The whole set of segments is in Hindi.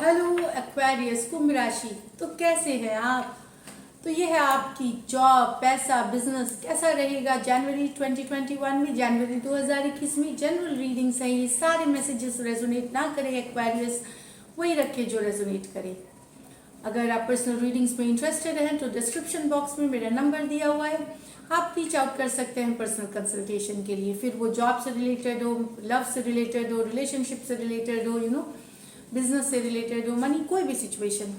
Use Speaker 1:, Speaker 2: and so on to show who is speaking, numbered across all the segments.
Speaker 1: हेलो एक्वेरियस कुंभ राशि। तो कैसे हैं आप? तो ये है आपकी जॉब, पैसा, बिजनेस कैसा रहेगा जनवरी 2021 में, जनवरी 2021 में। जनरल रीडिंग्स है, ये सारे मैसेजेस रेजोनेट ना करे एक्वेरियस, वही रखे जो रेजोनेट करे। अगर आप पर्सनल रीडिंग्स में इंटरेस्टेड हैं तो डिस्क्रिप्शन बॉक्स में मेरा नंबर दिया हुआ है, आप रीच आउट कर सकते हैं पर्सनल कंसल्टेशन के लिए। फिर वो जॉब से रिलेटेड हो, लव से रिलेटेड हो, रिलेशनशिप से रिलेटेड हो, बिजनेस से रिलेटेड हो, मनी, कोई भी सिचुएशन।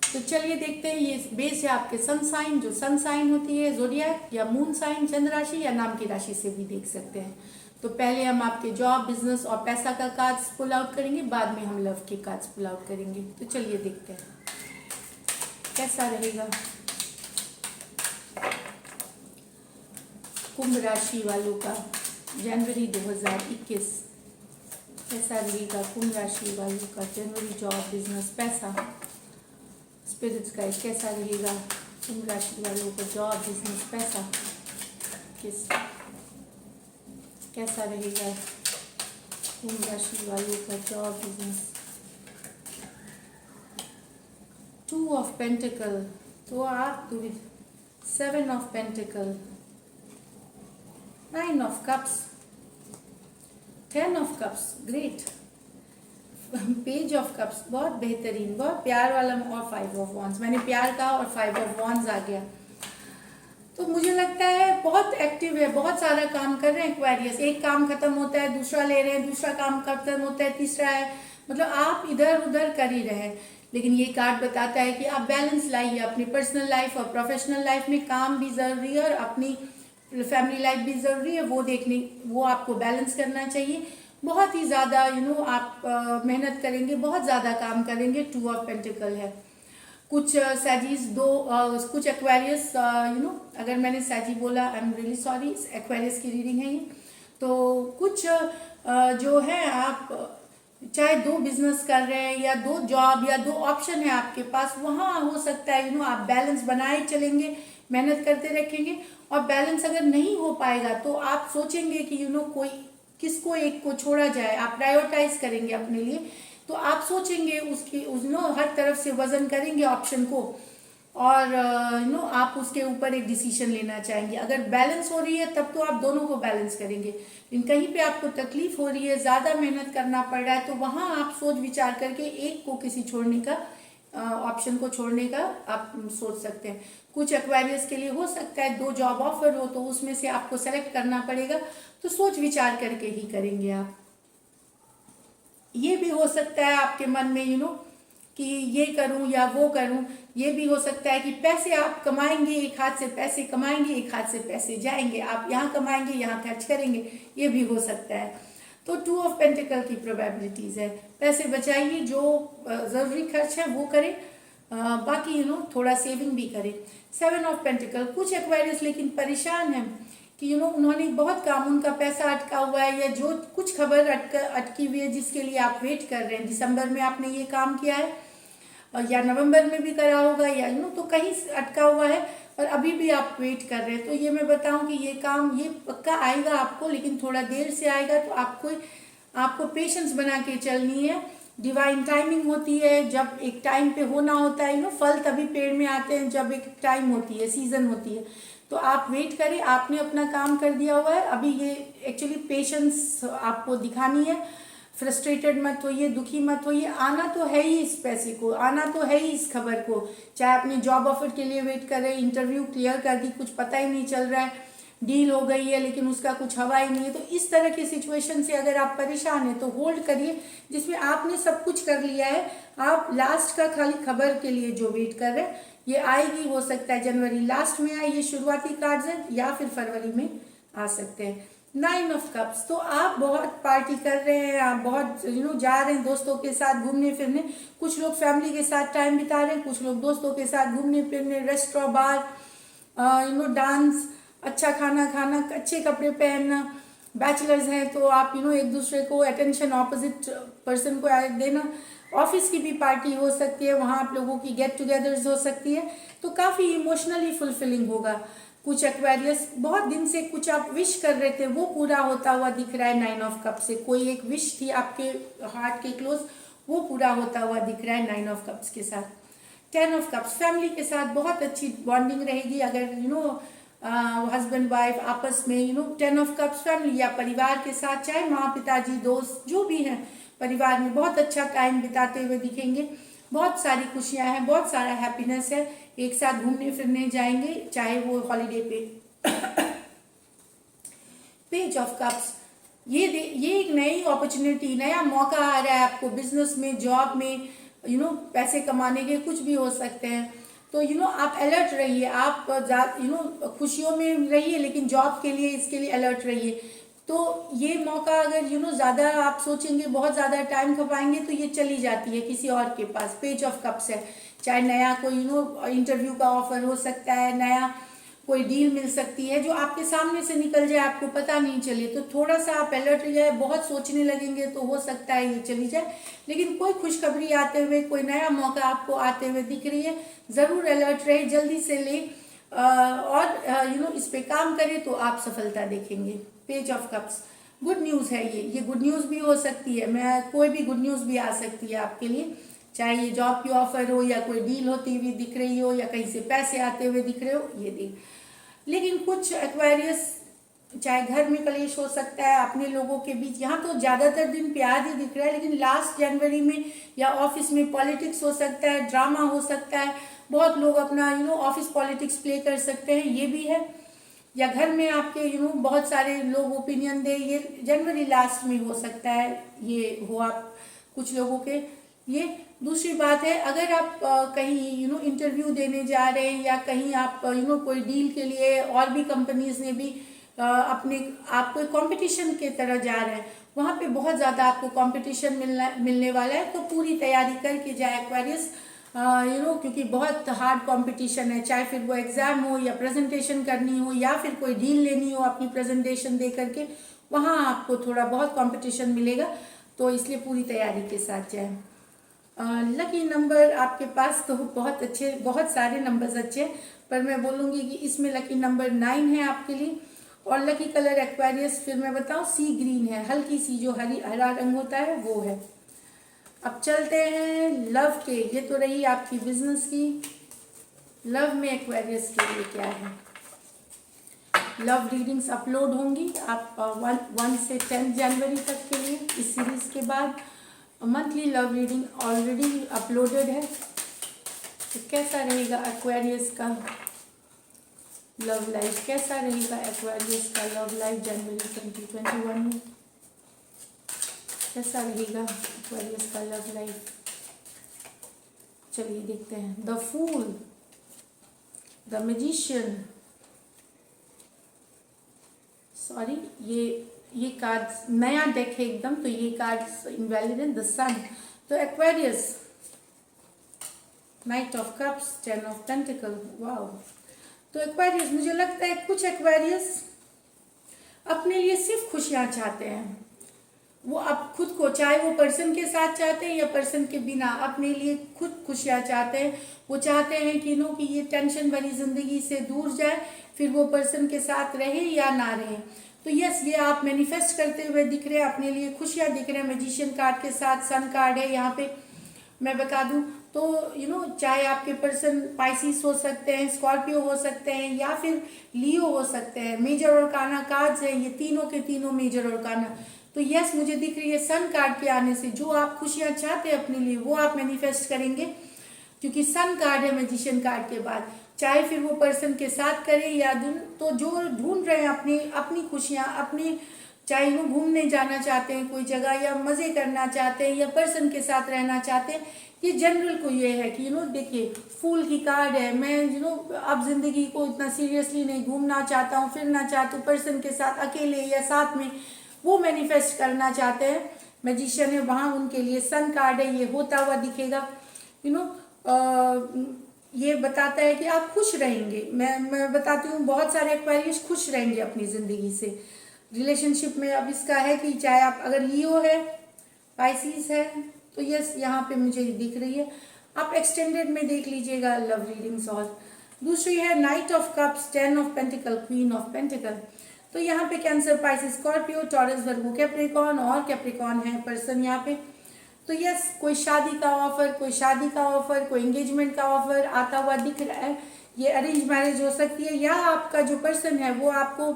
Speaker 1: तो चलिए देखते हैं। ये बेस है आपके सन साइन, जो सन साइन होती है, जोडियक या मून साइन, चंद्र राशि या नाम की राशि से भी देख सकते हैं। तो पहले हम आपके जॉब, बिजनेस और पैसा का कार्ड्स पुल आउट करेंगे, बाद में हम लव के कार्ड्स पुल आउट करेंगे। तो चलिए देखते हैं कैसा रहेगा कुंभ राशि वालों का जनवरी 2021। कैसा रहेगा कुंभ राशि वालों का जनवरी, जॉब, बिजनेस, पैसा, स्पिरिट्स गाइड कैसा रहेगा कुंभ राशि वालों का जॉब, बिजनेस, पैसा, कैसा रहेगा कुंभ राशि वालों का जॉब, बिजनेस। 2 ऑफ पेंटिकल, तो आप 7 of pentacle, 9 of cups, 10 of cups, great, page of cups, बहुत बेहतरीन, बहुत प्यार वाला, और 5 ऑफ वॉन्ड्स। मैंने प्यार कहा और 5 ऑफ वॉन्ड्स आ गया। तो मुझे लगता है बहुत एक्टिव है, बहुत सारा काम कर रहे हैं एक्वेरियस। एक काम खत्म होता है, दूसरा ले रहे हैं, दूसरा काम खत्म होता है, तीसरा है, मतलब आप इधर उधर कर ही रहे हैं। लेकिन ये कार्ड बताता है कि आप बैलेंस लाइए अपनी पर्सनल लाइफ और प्रोफेशनल लाइफ में। काम भी जरूरी है और अपनी फैमिली लाइफ भी जरूरी है, वो आपको बैलेंस करना चाहिए। बहुत ही ज़्यादा आप मेहनत करेंगे, बहुत ज़्यादा काम करेंगे। 2 ऑफ पेंटिकल है। कुछ सैजीज कुछ एक्वेरियस, अगर मैंने सैजी बोला, I am really sorry, Aquarius की रीडिंग है ये। तो कुछ जो है, आप चाहे 2 बिजनेस कर रहे हैं या 2 जॉब या 2 ऑप्शन है आपके पास, वहाँ हो सकता है आप बैलेंस बनाए चलेंगे, मेहनत करते रखेंगे। और बैलेंस अगर नहीं हो पाएगा तो आप सोचेंगे कि कोई किसको एक को छोड़ा जाए, आप प्रायोरिटाइज करेंगे अपने लिए। तो आप सोचेंगे हर तरफ से वजन करेंगे ऑप्शन को, और आप उसके ऊपर एक डिसीजन लेना चाहेंगे। अगर बैलेंस हो रही है तब तो आप दोनों को बैलेंस करेंगे। लेकिन कहीं पे आपको तकलीफ हो रही है, ज़्यादा मेहनत करना पड़ रहा है, तो वहाँ आप सोच विचार करके एक को किसी छोड़ने का ऑप्शन को छोड़ने का आप सोच सकते हैं। कुछ एक्वेरियस के लिए हो सकता है 2 जॉब ऑफर हो, तो उसमें से आपको सेलेक्ट करना पड़ेगा, तो सोच विचार करके ही करेंगे आप। ये भी हो सकता है आपके मन में कि ये करूं या वो करूं। ये भी हो सकता है कि पैसे आप कमाएंगे, एक हाथ से पैसे कमाएंगे, एक हाथ से पैसे जाएंगे, आप यहाँ कमाएंगे, यहाँ खर्च करेंगे, ये भी हो सकता है। तो 2 ऑफ पेंटिकल की प्रोबेबिलिटीज है। पैसे बचाइए, जो ज़रूरी खर्च है वो करें, बाकी थोड़ा सेविंग भी करें। 7 ऑफ पेंटिकल, कुछ एक्वेरियस लेकिन परेशान है कि उन्होंने बहुत काम, उनका पैसा अटका हुआ है, या जो कुछ खबर अटकी हुई है जिसके लिए आप वेट कर रहे हैं। दिसंबर में आपने ये काम किया है या नवंबर में भी करा होगा, या तो कहीं अटका हुआ है और अभी भी आप वेट कर रहे हैं। तो ये मैं बताऊं कि ये काम ये पक्का आएगा आपको, लेकिन थोड़ा देर से आएगा। तो आपको पेशेंस बना के चलनी है। डिवाइन टाइमिंग होती है, जब एक टाइम पे होना होता है। फल तभी पेड़ में आते हैं जब एक टाइम होती है, सीजन होती है। तो आप वेट करें, आपने अपना काम कर दिया हुआ है। अभी ये एक्चुअली पेशेंस आपको दिखानी है। फ्रस्ट्रेटेड मत होइए, दुखी मत होइए। आना तो है ही इस पैसे को, आना तो है ही इस खबर को। चाहे अपने जॉब ऑफर के लिए वेट कर रहे हैं, इंटरव्यू क्लियर कर दी, कुछ पता ही नहीं चल रहा है, डील हो गई है लेकिन उसका कुछ हवा ही नहीं है। तो इस तरह की सिचुएशन से अगर आप परेशान हैं तो होल्ड करिए, जिसमें आपने सब कुछ कर लिया है। आप लास्ट का खाली खबर के लिए जो वेट कर रहे हैं, ये आएगी। हो सकता है जनवरी लास्ट में आए, ये शुरुआती कार्ड्स हैं, या फिर फरवरी में आ सकते हैं। 9 ऑफ कप्स, तो आप बहुत पार्टी कर रहे हैं, आप बहुत जा रहे हैं दोस्तों के साथ घूमने फिरने। कुछ लोग फैमिली के साथ टाइम बिता रहे हैं, कुछ लोग दोस्तों के साथ घूमने फिरने, रेस्टोरेंट, बार, डांस, अच्छा खाना खाना, अच्छे कपड़े पहनना। बैचलर्स हैं तो आप एक दूसरे को अटेंशन, ऑपोजिट पर्सन को देना। ऑफिस की भी पार्टी हो सकती है, वहाँ आप लोगों की गेट टुगेदर्स हो सकती है। तो काफ़ी इमोशनली फुलफिलिंग होगा। कुछ एक्वेरियस बहुत दिन से कुछ आप विश कर रहे थे, वो पूरा होता हुआ दिख रहा है। 9 ऑफ कप से कोई एक विश थी आपके हार्ट के क्लोज, वो पूरा होता हुआ दिख रहा है 9 ऑफ कप्स के साथ। 10 ऑफ कप्स, फैमिली के साथ बहुत अच्छी बॉन्डिंग रहेगी। अगर हस्बैंड वाइफ आपस में 10 ऑफ कप्स फैमिली या परिवार के साथ, चाहे माँ पिताजी दोस्त जो भी हैं परिवार में, बहुत अच्छा टाइम बिताते हुए दिखेंगे। बहुत सारी खुशियां हैं, बहुत सारा हैप्पीनेस है। एक साथ घूमने फिरने जाएंगे, चाहे वो हॉलीडे पे। पेज ऑफ कप्स, ये एक नई अपॉर्चुनिटी, नया मौका आ रहा है आपको बिजनेस में, जॉब में, पैसे कमाने के, कुछ भी हो सकते हैं। तो आप अलर्ट रहिए, आप खुशियों में रहिए, लेकिन जॉब के लिए इसके लिए अलर्ट रहिए। तो ये मौका अगर ज़्यादा आप सोचेंगे, बहुत ज़्यादा टाइम खपाएंगे, तो ये चली जाती है किसी और के पास। पेज ऑफ कप्स है, चाहे नया कोई इंटरव्यू का ऑफर हो सकता है, नया कोई डील मिल सकती है जो आपके सामने से निकल जाए, आपको पता नहीं चले। तो थोड़ा सा आप अलर्ट रह जाए, बहुत सोचने लगेंगे तो हो सकता है ये चली जाए। लेकिन कोई खुशखबरी आते हुए, कोई नया मौका आपको आते हुए दिख रही है, ज़रूर अलर्ट रहे, जल्दी से ले और इस पे काम करें तो आप सफलता देखेंगे। Page of cups, good news है ये गुड न्यूज़ भी हो सकती है, कोई भी गुड न्यूज़ भी आ सकती है आपके लिए, चाहे ये जॉब की ऑफर हो या कोई डील होती हुई दिख रही हो या कहीं से पैसे आते हुए दिख रहे हो, ये डील। लेकिन कुछ एक्वेरियस, चाहे घर में कलेश हो सकता है अपने लोगों के बीच, यहाँ तो ज़्यादातर दिन प्यार ही दिख रहा है, लेकिन लास्ट जनवरी में या ऑफिस में पॉलिटिक्स हो सकता है, ड्रामा हो सकता है, बहुत लोग अपना ऑफिस पॉलिटिक्स प्ले कर सकते हैं, ये भी है। या घर में आपके बहुत सारे लोग ओपिनियन दे, ये जनवरी लास्ट में हो सकता है, ये हो आप कुछ लोगों के। ये दूसरी बात है, अगर आप कहीं इंटरव्यू देने जा रहे हैं या कहीं आप कोई डील के लिए और भी कंपनीज ने भी अपने आप कोई कंपटीशन के तरह जा रहे हैं, वहाँ पे बहुत ज़्यादा आपको कंपटीशन मिलने वाला है। तो पूरी तैयारी करके जाए एक्वेरियस, क्योंकि बहुत हार्ड कंपटीशन है, चाहे फिर वो एग्ज़ाम हो या प्रेजेंटेशन करनी हो या फिर कोई डील लेनी हो अपनी प्रेजेंटेशन दे करके, वहाँ आपको थोड़ा बहुत कंपटीशन मिलेगा। तो इसलिए पूरी तैयारी के साथ जाए। लकी नंबर आपके पास तो बहुत अच्छे, बहुत सारे नंबर्स अच्छे, पर मैं बोलूँगी कि इसमें लकी नंबर 9 है आपके लिए। और लकी कलर एक्वेरियस फिर मैं बताऊँ सी ग्रीन है, हल्की सी जो हरा रंग होता है वो है। अब चलते हैं लव के, ये तो रही आपकी बिजनेस की। लव में एक्वेरियस के लिए क्या है? लव रीडिंग्स अपलोड होंगी आप 1 से 10 जनवरी तक के लिए इस सीरीज के बाद। Monthly love reading already uploaded है। तो कैसा रहेगा एक्वेरियस का लव लाइफ, कैसा रहेगा एक्वेरियस का लव लाइफ जनवरी 2021 में, कैसा रहेगा एक्वेरियस का लव लाइफ? चलिए देखते हैं। The fool, the magician, sorry ये कार्ड नया डेक है एकदम, तो ये कार्ड इनवैलिड है। द सन, तो Aquarius, knight of cups, 10 of pentacle, wow. तो एक्वेरियस, मुझे लगता है कुछ एक्वेरियस अपने लिए सिर्फ खुशियां चाहते हैं। वो अब खुद को, चाहे वो पर्सन के साथ चाहते हैं या पर्सन के बिना, अपने लिए खुद खुशियां चाहते हैं। वो चाहते हैं कि कि ये टेंशन भरी जिंदगी से दूर जाए, फिर वो पर्सन के साथ रहे या ना रहे। तो यस, ये आप मैनिफेस्ट करते हुए दिख रहे हैं, अपने लिए खुशियां दिख रहे हैं। मैजिशियन कार्ड के साथ सन कार्ड है यहाँ पे, मैं बता दूं तो चाहे आपके पर्सन पाइसिस हो सकते हैं, स्कॉर्पियो हो सकते हैं या फिर लियो हो सकते हैं। मेजर और काना कार्ड्स है, ये तीनों के तीनों मेजर और काना। तो यस, मुझे दिख रही है सन कार्ड के आने से जो आप खुशियां चाहते हैं अपने लिए वो आप मैनिफेस्ट करेंगे, क्योंकि सन कार्ड है मैजिशियन कार्ड के बाद। चाहे फिर वो पर्सन के साथ करें या तो जो ढूंढ रहे हैं अपनी खुशियां, अपनी, चाहे वो घूमने जाना चाहते हैं कोई जगह या मजे करना चाहते हैं या पर्सन के साथ रहना चाहते हैं, ये जनरल को ये है कि देखिए फूल की कार्ड है। मैं अब जिंदगी को इतना सीरियसली नहीं घूमना चाहता हूँ, फिरना चाहता हूँ पर्सन के साथ अकेले या साथ में, वो मैनिफेस्ट करना चाहते हैं। मैजिशियन है वहाँ उनके लिए सन कार्ड है, ये होता हुआ दिखेगा। ये बताता है कि आप खुश रहेंगे। मैं बताती हूँ बहुत सारे एक्वेरियस खुश रहेंगे अपनी जिंदगी से। रिलेशनशिप में अब इसका है कि चाहे आप अगर लियो है, पाइसिस है, तो यस यहाँ पे मुझे दिख रही है। आप एक्सटेंडेड में देख लीजिएगा लव रीडिंग्स। और दूसरी है night of cups, 10 of pentacle, queen of pentacle. तो यहाँ पे कैंसर, पाइसिस, स्कॉर्पियो, टॉरस, वर्गो, कैप्रिकॉन और कैप्रिकॉन है पर्सन यहाँ पे। तो यस, कोई शादी का ऑफर, कोई शादी का ऑफर, कोई एंगेजमेंट का ऑफर आता हुआ दिख रहा है। ये अरेंज मैरिज हो सकती है, या आपका जो पर्सन है वो आपको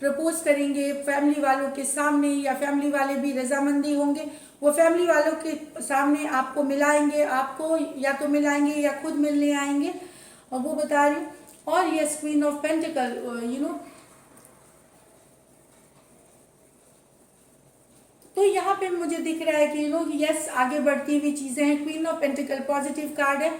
Speaker 1: प्रपोज करेंगे फैमिली वालों के सामने, या फैमिली वाले भी रजामंदी होंगे, वो फैमिली वालों के सामने आपको मिलाएंगे, आपको या तो मिलाएंगे या खुद मिलने आएंगे, और वो बता रही हूँ। और यस, क्वीन ऑफ पेंटिकल, तो यहाँ पे मुझे दिख रहा है कि यस, आगे बढ़ती हुई चीजें हैं। Queen of pentacle positive card है।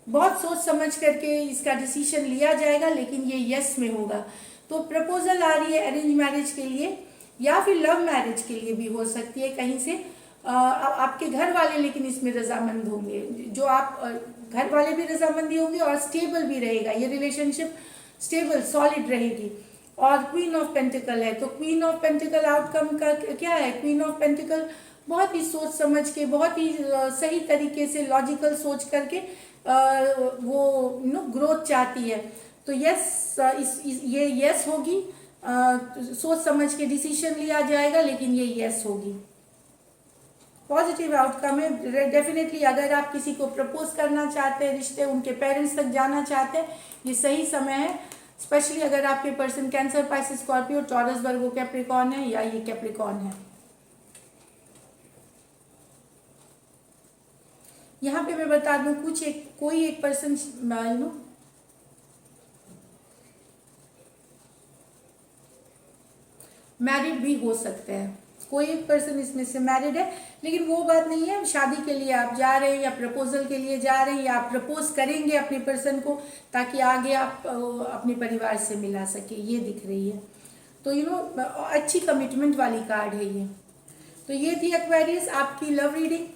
Speaker 1: बहुत सोच समझ करके इसका डिसीजन लिया जाएगा, लेकिन ये यस में होगा। तो प्रपोजल आ रही है अरेंज मैरिज के लिए, या फिर लव मैरिज के लिए भी हो सकती है कहीं से। आपके घर वाले लेकिन इसमें रजामंद होंगे, जो आप घर वाले भी रजामंदी होंगे, और स्टेबल भी रहेगा ये रिलेशनशिप, स्टेबल सॉलिड रहेगी। और क्वीन ऑफ पेंटिकल है, तो क्वीन ऑफ पेंटिकल आउटकम का क्या है? क्वीन ऑफ पेंटिकल बहुत ही सोच समझ के, बहुत ही सही तरीके से लॉजिकल सोच करके वो ग्रोथ चाहती है। तो यस, ये यस होगी। सोच समझ के डिसीजन लिया जाएगा, लेकिन ये यस होगी। पॉजिटिव आउटकम है डेफिनेटली। अगर आप किसी को प्रपोज करना चाहते हैं, रिश्ते उनके पेरेंट्स तक जाना चाहते हैं, ये सही समय है। स्पेशली अगर आपके person cancer, Pisces, Scorpio, Taurus, Virgo, Capricorn है, या ये कैप्रिकॉर्न है। यहाँ पे मैं बता दूं, कोई एक पर्सन मैरिड भी हो सकते हैं। कोई एक पर्सन इसमें से मैरिड है, लेकिन वो बात नहीं है। शादी के लिए आप जा रहे हैं, या प्रपोजल के लिए जा रहे हैं, या आप प्रपोज करेंगे अपने पर्सन को, ताकि आगे आप अपने परिवार से मिला सके, ये दिख रही है। तो अच्छी कमिटमेंट वाली कार्ड है ये। तो ये थी एक्वेरियस आपकी लव रीडिंग।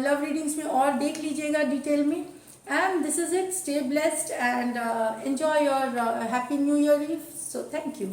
Speaker 1: लव रीडिंग्स में और देख लीजिएगा डिटेल में। And this is it. Stay blessed and enjoy your happy new year eve. So thank you.